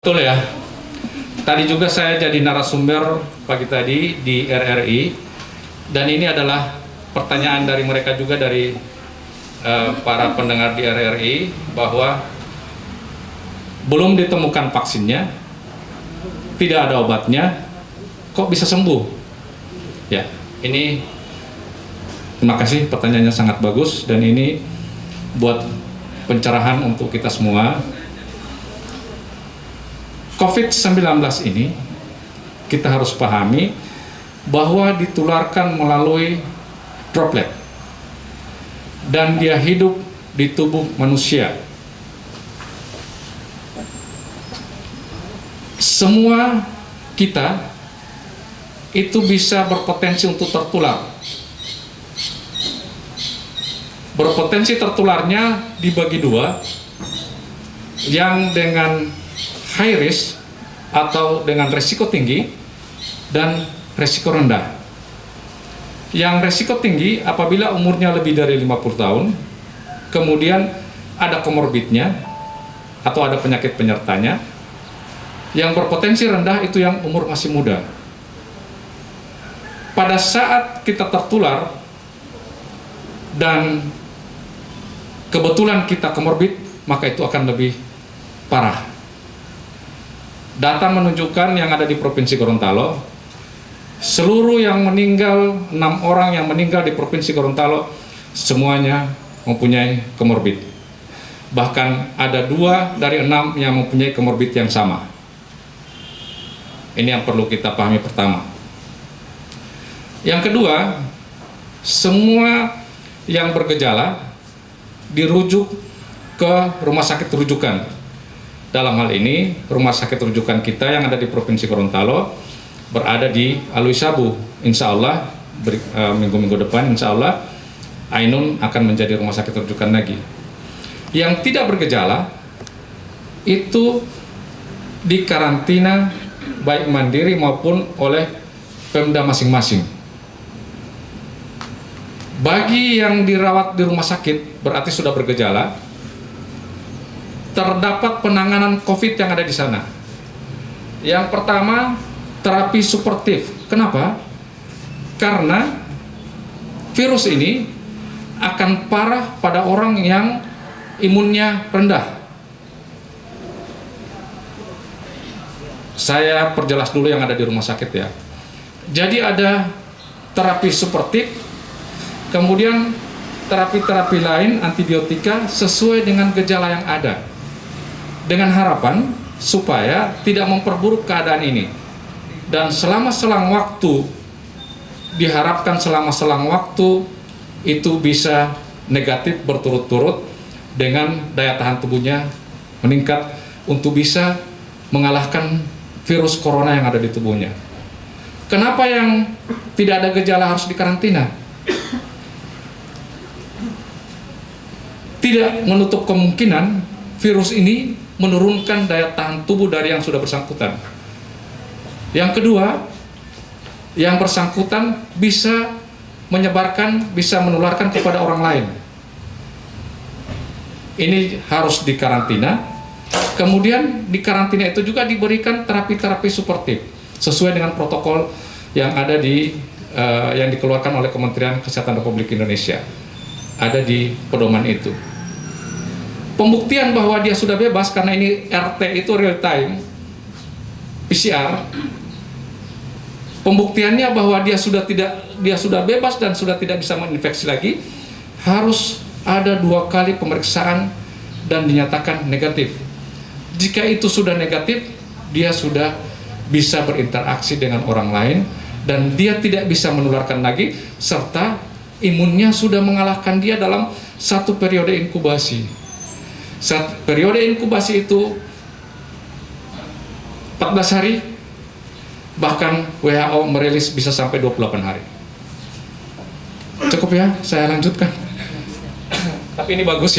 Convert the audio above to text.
Betul ya. Tadi juga saya jadi narasumber pagi tadi di RRI, dan ini adalah pertanyaan dari mereka juga, dari para pendengar di RRI, bahwa belum ditemukan vaksinnya, tidak ada obatnya, kok bisa sembuh? Ya, ini terima kasih, pertanyaannya sangat bagus, dan ini buat pencerahan untuk kita semua. COVID-19 ini kita harus pahami bahwa ditularkan melalui droplet dan dia hidup di tubuh manusia. Semua kita itu bisa berpotensi untuk tertular. Berpotensi tertularnya dibagi dua, yang dengan high risk atau dengan resiko tinggi dan resiko rendah. Yang resiko tinggi apabila umurnya lebih dari 50 tahun, kemudian ada komorbidnya atau ada penyakit penyertanya. Yang berpotensi rendah itu yang umur masih muda. Pada saat kita tertular dan kebetulan kita komorbid, maka itu akan lebih parah. Data menunjukkan yang ada di Provinsi Gorontalo, seluruh yang meninggal, 6 orang yang meninggal di Provinsi Gorontalo, semuanya mempunyai komorbid. Bahkan ada 2 dari 6 yang mempunyai komorbid yang sama. Ini yang perlu kita pahami pertama. Yang kedua, semua yang bergejala dirujuk ke rumah sakit rujukan. Dalam hal ini, rumah sakit rujukan kita yang ada di Provinsi Gorontalo berada di Alui Sabu. Insya Allah, minggu-minggu depan, insya Allah, Ainun akan menjadi rumah sakit rujukan lagi. Yang tidak bergejala, itu dikarantina baik mandiri maupun oleh Pemda masing-masing. Bagi yang dirawat di rumah sakit, berarti sudah bergejala, terdapat penanganan COVID yang ada di sana. Yang pertama, terapi suportif. Kenapa? Karena virus ini akan parah pada orang yang imunnya rendah. Saya perjelas dulu yang ada di rumah sakit ya. Jadi ada terapi suportif, kemudian terapi-terapi lain, antibiotika sesuai dengan gejala yang ada, dengan harapan supaya tidak memperburuk keadaan ini. Dan selama-selang waktu, diharapkan selama-selang waktu itu bisa negatif berturut-turut, dengan daya tahan tubuhnya meningkat untuk bisa mengalahkan virus corona yang ada di tubuhnya. Kenapa yang tidak ada gejala harus dikarantina? Tidak menutup kemungkinan virus ini menurunkan daya tahan tubuh dari yang sudah bersangkutan. Yang kedua, yang bersangkutan bisa menyebarkan, bisa menularkan kepada orang lain. Ini harus dikarantina. Kemudian di karantina itu juga diberikan terapi-terapi suportif sesuai dengan protokol yang ada di yang dikeluarkan oleh Kementerian Kesehatan Republik Indonesia. Ada di pedoman itu. Pembuktian bahwa dia sudah bebas, karena ini RT itu real time PCR. Pembuktiannya bahwa dia sudah bebas dan sudah tidak bisa menginfeksi lagi, harus ada 2 kali pemeriksaan dan dinyatakan negatif. Jika itu sudah negatif, dia sudah bisa berinteraksi dengan orang lain dan dia tidak bisa menularkan lagi, serta imunnya sudah mengalahkan dia dalam 1 periode inkubasi. Periode inkubasi itu 14 hari, bahkan WHO merilis bisa sampai 28 hari. Cukup ya, saya lanjutkan. Tapi ini bagus ya.